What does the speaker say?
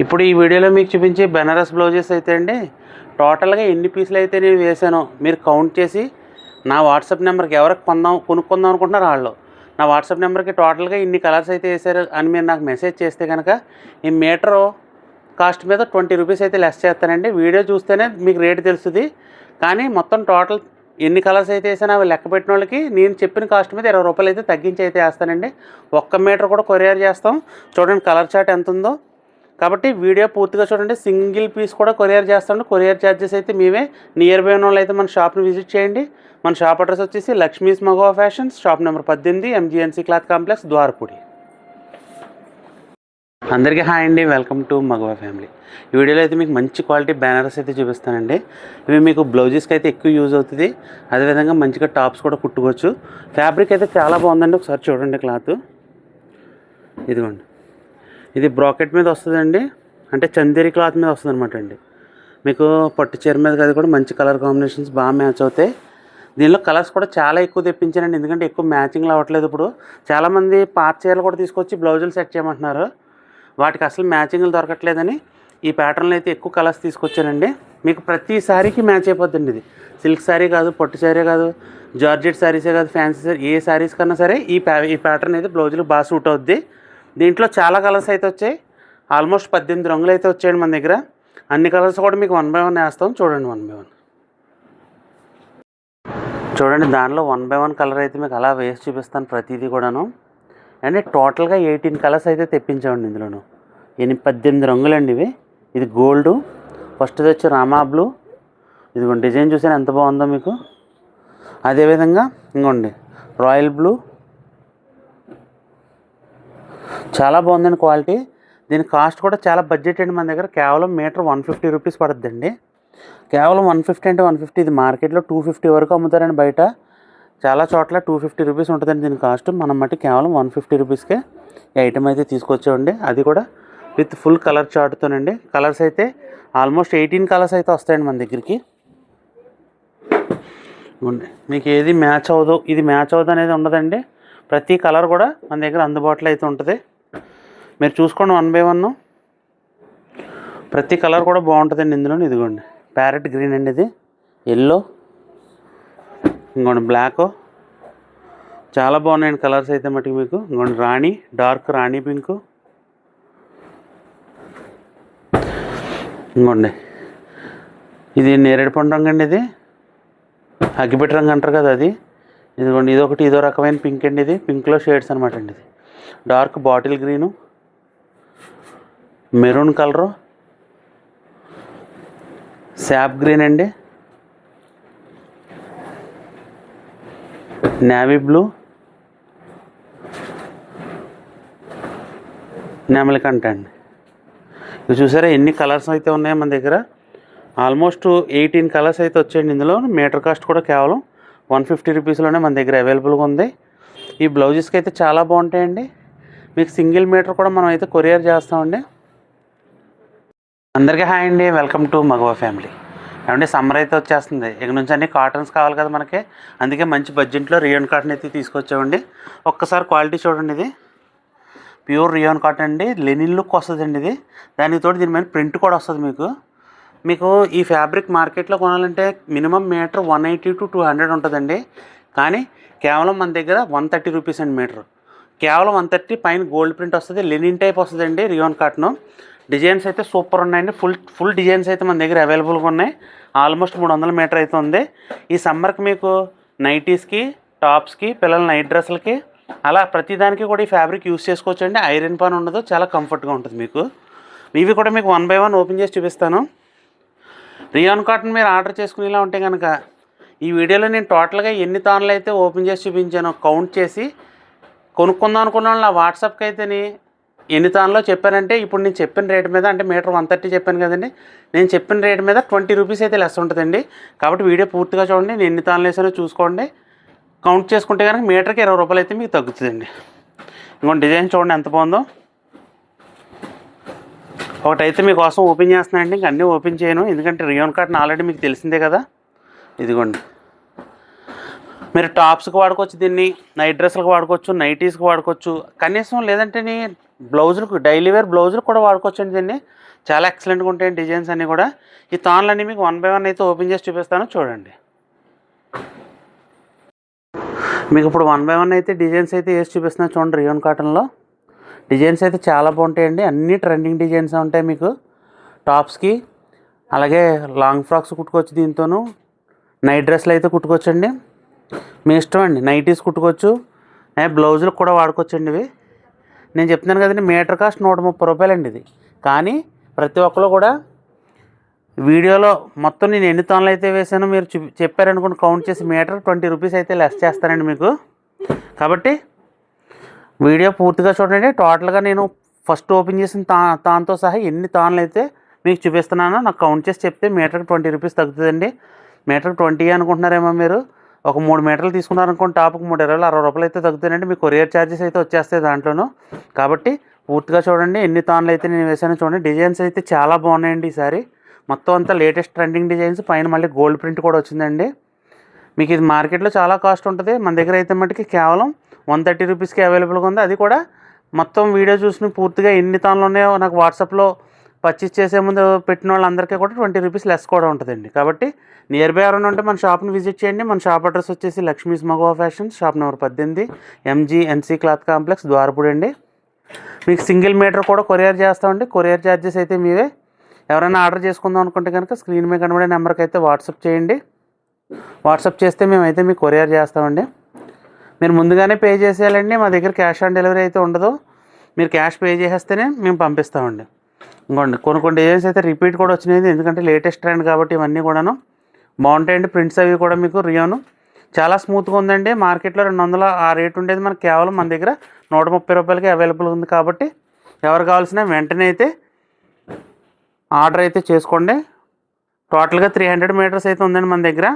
ఇప్పుడు ఈ వీడియోలో మీకు చూపించే బెనారస్ బ్లౌజెస్ అయితే అండి టోటల్గా ఎన్ని పీసులు అయితే నేను వేసానో మీరు కౌంట్ చేసి నా వాట్సాప్ నెంబర్కి ఎవరికి కొనుక్కుందాం అనుకుంటున్నారో వాళ్ళు నా వాట్సాప్ నెంబర్కి టోటల్గా ఇన్ని కలర్స్ అయితే వేసారు అని మీరు నాకు మెసేజ్ చేస్తే కనుక ఈ మీటరు కాస్ట్ మీద 20 రూపీస్ అయితే లెస్ చేస్తానండి. వీడియో చూస్తేనే మీకు రేటు తెలుస్తుంది, కానీ మొత్తం టోటల్ ఎన్ని కలర్స్ అయితే వేసానో అవి లెక్క పెట్టిన వాళ్ళకి నేను చెప్పిన కాస్ట్ మీద 20 రూపాయలు అయితే తగ్గించి అయితే వేస్తానండి. 1 మీటర్ కూడా కొరియర్ చేస్తాం. చూడండి కలర్ చార్ట్ ఎంత ఉందో. కాబట్టి వీడియో పూర్తిగా చూడండి. సింగిల్ పీస్ కూడా కొరియర్ చేస్తాను. కొరియర్ ఛార్జెస్ అయితే మేమే. నియర్ బై ఉన్న వాళ్ళు అయితే మన షాప్ని విజిట్ చేయండి. మన షాప్ అడ్రస్ వచ్చేసి లక్ష్మీస్ మగవా fashions, shop number 18, MGNC cloth complex, Dwarapudi. అందరికీ హాయ్ అండి, వెల్కమ్ టు మగవా ఫ్యామిలీ. ఈ వీడియోలో అయితే మీకు మంచి క్వాలిటీ బ్యానర్స్ అయితే చూపిస్తానండి. ఇవి మీకు బ్లౌజెస్కి అయితే ఎక్కువ యూజ్ అవుతుంది, అదేవిధంగా మంచిగా టాప్స్ కూడా కుట్టుకోవచ్చు. ఫ్యాబ్రిక్ అయితే చాలా బాగుందండి. ఒకసారి చూడండి క్లాత్. ఇదిగోండి, ఇది బ్రాకెట్ మీద వస్తుందండి, అంటే చందేరి క్లాత్ మీద వస్తుంది అనమాట అండి. మీకు పట్టు చీర మీద అది కూడా మంచి కలర్ కాంబినేషన్స్ బాగా మ్యాచ్ అవుతాయి. దీనిలో కలర్స్ కూడా చాలా ఎక్కువ తెప్పించానండి, ఎందుకంటే ఎక్కువ మ్యాచింగ్లో అవ్వట్లేదు. ఇప్పుడు చాలామంది పాత చీరలు కూడా తీసుకొచ్చి బ్లౌజులు సెట్ చేయమంటున్నారు, వాటికి అసలు మ్యాచింగ్లు దొరకట్లేదని ఈ ప్యాటర్న్లో అయితే ఎక్కువ కలర్స్ తీసుకొచ్చానండి. మీకు ప్రతి శారీకి మ్యాచ్ అయిపోద్దండి. ఇది సిల్క్ శారీ కాదు, పట్టు శారీ కాదు, జార్జెట్ శారీసే కాదు, ఫ్యాన్సీ శారీ, ఏ శారీస్ కన్నా సరే ఈ ప్యాటర్న్ అయితే బ్లౌజులు బాగా సూట్ అవుద్ది. దీంట్లో చాలా కలర్స్ అయితే వచ్చాయి. ఆల్మోస్ట్ 18 రంగులు అయితే వచ్చాయండి మన దగ్గర. అన్ని కలర్స్ కూడా మీకు 1 బై 1 వేస్తాం. చూడండి 1 బై 1 చూడండి. దానిలో 1 బై 1 కలర్ అయితే మీకు అలా వేసి చూపిస్తాను ప్రతిదీ కూడాను. అంటే టోటల్గా 18 కలర్స్ అయితే తెప్పించామండి. ఇందులోను 18 రంగులండి ఇవి. ఇది గోల్డు, ఫస్ట్ది వచ్చి రామా బ్లూ. ఇదిగోండి డిజైన్ చూసాను ఎంత బాగుందో మీకు. అదేవిధంగా ఇంకోండి రాయల్ బ్లూ, చాలా బాగుందండి క్వాలిటీ. దీని కాస్ట్ కూడా చాలా బడ్జెట్ అండి మన దగ్గర. కేవలం మీటర్ 150 రూపీస్ పడుతుందండి. కేవలం 150 అంటే 150. ఇది మార్కెట్లో 250 వరకు అమ్ముతారండి బయట. చాలా చోట్ల 250 రూపీస్ ఉంటుందండి దీని కాస్ట్. మనం మట్టి కేవలం 150 రూపీస్కే ఈ ఐటమ్ అయితే తీసుకొచ్చామండి. అది కూడా విత్ ఫుల్ కలర్ చార్ట్తోనండి. కలర్స్ అయితే ఆల్మోస్ట్ 18 కలర్స్ అయితే వస్తాయండి మన దగ్గరికి. మీకు ఏది మ్యాచ్ అవ్వదు, ఇది మ్యాచ్ అవ్వదు అనేది ఉండదండి. ప్రతి కలర్ కూడా మన దగ్గర అందుబాటులో అయితే ఉంటుంది. మీరు చూసుకోండి 1 బై 1. ప్రతి కలర్ కూడా బాగుంటుందండి ఇందులో. ఇదిగోండి ప్యారెట్ గ్రీన్ అండి, ఇది ఎల్లో, ఇంకోండి బ్లాక్. చాలా బాగున్నాయండి కలర్స్ అయితే మటుకు మీకు. ఇంకోండి రాణి, డార్క్ రాణి పింక్. ఇంకోండి ఇది నేరేడు పండు రంగు అండి, ఇది అగ్గిపెట్టి రంగు అంటారు కదా అది. ఇదిగోండి ఇది ఒకటి, ఇదో రకమైన పింక్ అండి. ఇది పింక్లో షేడ్స్ అనమాట అండి. ఇది dark bottle green, maroon colour, SAAP green అండి, నేవీ బ్లూ, నెమలికంట అండి. ఇవి చూసారా ఎన్ని కలర్స్ అయితే ఉన్నాయో మన దగ్గర. ఆల్మోస్ట్ 18 కలర్స్ అయితే వచ్చాయండి ఇందులో. మీటర్ కాస్ట్ కూడా కేవలం 150 రూపీస్లోనే మన దగ్గర అవైలబుల్గా ఉంది. ఈ బ్లౌజెస్కి అయితే చాలా బాగుంటాయండి. మీకు సింగిల్ మీటర్ కూడా మనం అయితే కొరియర్ చేస్తామండి. అందరికీ హాయ్ అండి, వెల్కమ్ టు మగవా ఫ్యామిలీ. ఏమంటే సమ్మర్ అయితే వచ్చేస్తుంది, ఇక నుంచి అన్ని కాటన్స్ కావాలి కదా మనకి. అందుకే మంచి బడ్జెట్లో రియాన్ కాటన్ అయితే తీసుకొచ్చామండి. ఒక్కసారి క్వాలిటీ చూడండి. ఇది ప్యూర్ రియాన్ కాటన్ అండి, లెనిన్ లుక్ వస్తుందండి ఇది. దానికి తోడు దీని మీద ప్రింట్ కూడా వస్తుంది మీకు ఈ ఫ్యాబ్రిక్ మార్కెట్లో కొనాలంటే మినిమం మీటర్ 180 to 200 ఉంటుందండి. కానీ కేవలం మన దగ్గర 130 రూపీస్ అండి మీటర్. కేవలం 130. పైన గోల్డ్ ప్రింట్ వస్తుంది, లెనిన్ టైప్ వస్తుందండి రియాన్ కాటన్. డిజైన్స్ అయితే సూపర్ ఉన్నాయండి. ఫుల్ డిజైన్స్ అయితే మన దగ్గర అవైలబుల్గా ఉన్నాయి. ఆల్మోస్ట్ 300 మీటర్ అయితే ఉంది. ఈ సమ్మర్కి మీకు నైటీస్కి, టాప్స్కి, పిల్లల నైట్ డ్రెస్సులకి, అలా ప్రతిదానికి కూడా ఈ ఫ్యాబ్రిక్ యూస్ చేసుకోవచ్చండి. ఐరన్ పని ఉండదు, చాలా కంఫర్ట్గా ఉంటుంది మీకు. ఇవి కూడా మీకు 1 బై 1 ఓపెన్ చేసి చూపిస్తాను. రియాన్ కాటన్ మీరు ఆర్డర్ చేసుకునేలా ఉంటే కనుక ఈ వీడియోలో నేను టోటల్గా ఎన్ని తాన్లు అయితే ఓపెన్ చేసి చూపించానో కౌంట్ చేసి కొనుక్కుందాం అనుకున్న వాళ్ళు నా వాట్సాప్కి అయితే ఎన్ని తాన్లో చెప్పానంటే, ఇప్పుడు నేను చెప్పిన రేటు మీద, అంటే మీటర్ 130 చెప్పాను కదండి, నేను చెప్పిన రేటు మీద 20 రూపీస్ అయితే లెస్ ఉంటుందండి. కాబట్టి వీడియో పూర్తిగా చూడండి. నేను ఎన్ని తాన్లు వేసానో చూసుకోండి. కౌంట్ చేసుకుంటే కనుక మీటర్కి 20 రూపాయలు అయితే మీకు తగ్గుతుందండి. ఇంకొంచెం డిజైన్ చూడండి ఎంత బాగుందో. ఒకటైతే మీకోసం ఓపెన్ చేస్తున్నానండి, ఇంక అన్నీ ఓపెన్ చేయను, ఎందుకంటే రియాన్ కాటన్ ఆల్రెడీ మీకు తెలిసిందే కదా. ఇదిగోండి, మీరు టాప్స్కి వాడుకోవచ్చు, దీన్ని నైట్ డ్రెస్లకు వాడుకోవచ్చు, నైటీస్కి వాడుకోవచ్చు. కనీసం లేదంటే బ్లౌజులకు డైలీ వేర్ బ్లౌజులు కూడా వాడుకోవచ్చండి దీన్ని. చాలా ఎక్సలెంట్గా ఉంటాయి డిజైన్స్ అన్నీ కూడా. ఈ తాన్లన్నీ మీకు 1 బై 1 అయితే ఓపెన్ చేసి చూపిస్తాను చూడండి. మీకు ఇప్పుడు 1 బై 1 అయితే డిజైన్స్ అయితే వేసి చూపిస్తున్నాను చూడండి. రియోన్ కాటన్లో డిజైన్స్ అయితే చాలా బాగుంటాయండి. అన్నీ ట్రెండింగ్ డిజైన్స్ ఉంటాయి మీకు. టాప్స్కి అలాగే లాంగ్ ఫ్రాక్స్ కుట్టుకోవచ్చు, దీంతోనూ నైట్ డ్రెస్లు అయితే కుట్టుకోవచ్చండి. మీ ఇష్టం అండి. నైటీస్ కుట్టుకోవచ్చు, బ్లౌజులకు కూడా వాడుకోవచ్చండి. ఇవి నేను చెప్తున్నాను కదండి, మీటర్ కాస్ట్ 130 రూపాయలండి ఇది. కానీ ప్రతి ఒక్కరు కూడా వీడియోలో మొత్తం నేను ఎన్ని తాన్లు అయితే వేసానో మీరు చెప్పారనుకోండి, కౌంట్ చేసి మీటర్ 20 రూపీస్ అయితే లెస్ చేస్తానండి మీకు. కాబట్టి వీడియో పూర్తిగా చూడండి. టోటల్గా నేను ఫస్ట్ ఓపెన్ చేసిన తాన్తో సహా ఎన్ని తాన్లు అయితే మీకు చూపిస్తున్నానో నాకు కౌంట్ చేసి చెప్తే మీటర్కి 20 రూపీస్ తగ్గుతుందండి. మీటర్కి 20 అనుకుంటున్నారేమో మీరు. ఒక 3 మీటర్లు తీసుకున్నారనుకోండి, టాప్కి 3 60 రూపాయలు అయితే తగ్గుతాయండి. మీకు కొరియర్ ఛార్జెస్ అయితే వచ్చేస్తాయి దాంట్లోనూ. కాబట్టి పూర్తిగా చూడండి ఎన్ని తాన్లు అయితే నేను వేసానో చూడండి. డిజైన్స్ అయితే చాలా బాగున్నాయండి ఈసారి. మొత్తం అంతా లేటెస్ట్ ట్రెండింగ్ డిజైన్స్, పైన మళ్ళీ గోల్డ్ ప్రింట్ కూడా వచ్చిందండి. మీకు ఇది మార్కెట్లో చాలా కాస్ట్ ఉంటుంది. మన దగ్గర అయితే మటుకి కేవలం 130 రూపీస్కి అవైలబుల్గా ఉంది. అది కూడా మొత్తం వీడియో చూసి పూర్తిగా ఎన్ని తాన్లు ఉన్నాయో నాకు వాట్సాప్లో పర్చేస్ చేసే ముందు పెట్టిన వాళ్ళందరికీ కూడా 20 రూపీస్ లెస్ కూడా ఉంటుందండి. కాబట్టి నియర్ బై ఎవరైనా ఉంటే మన షాప్ని విజిట్ చేయండి. మన షాప్ అడ్రస్ వచ్చేసి లక్ష్మీస్ మగవా fashions, shop number 18, MGNC cloth complex, Dwarapudi అండి. మీకు సింగిల్ మీటర్ కూడా కొరియర్ చేస్తామండి. కొరియర్ ఛార్జెస్ అయితే మీవే. ఎవరైనా ఆర్డర్ చేసుకుందాం అనుకుంటే కనుక స్క్రీన్ మీద కనబడే నెంబర్కి అయితే వాట్సాప్ చేయండి. వాట్సాప్ చేస్తే మేమైతే మీకు కొరియర్ చేస్తామండి. మీరు ముందుగానే పే చేసేయాలండి. మా దగ్గర క్యాష్ ఆన్ డెలివరీ అయితే ఉండదు. మీరు క్యాష్ పే చేసేస్తేనే మేము పంపిస్తామండి. ఇంకోండి కొన్ని డిజైన్స్ అయితే రిపీట్ కూడా వచ్చినాయి, ఎందుకంటే లేటెస్ట్ ట్రెండ్ కాబట్టి ఇవన్నీ కూడాను బాగుంటాయండి. ప్రింట్స్ అవి కూడా మీకు రియోను చాలా స్మూత్గా ఉందండి. మార్కెట్లో 200 ఆ రేట్ ఉండేది మనకు కేవలం మన దగ్గర 130 రూపాయలకి అవైలబుల్ ఉంది. కాబట్టి ఎవరు కావాల్సిన వెంటనే అయితే ఆర్డర్ అయితే చేసుకోండి. టోటల్గా 300 మీటర్స్ అయితే ఉందండి మన దగ్గర.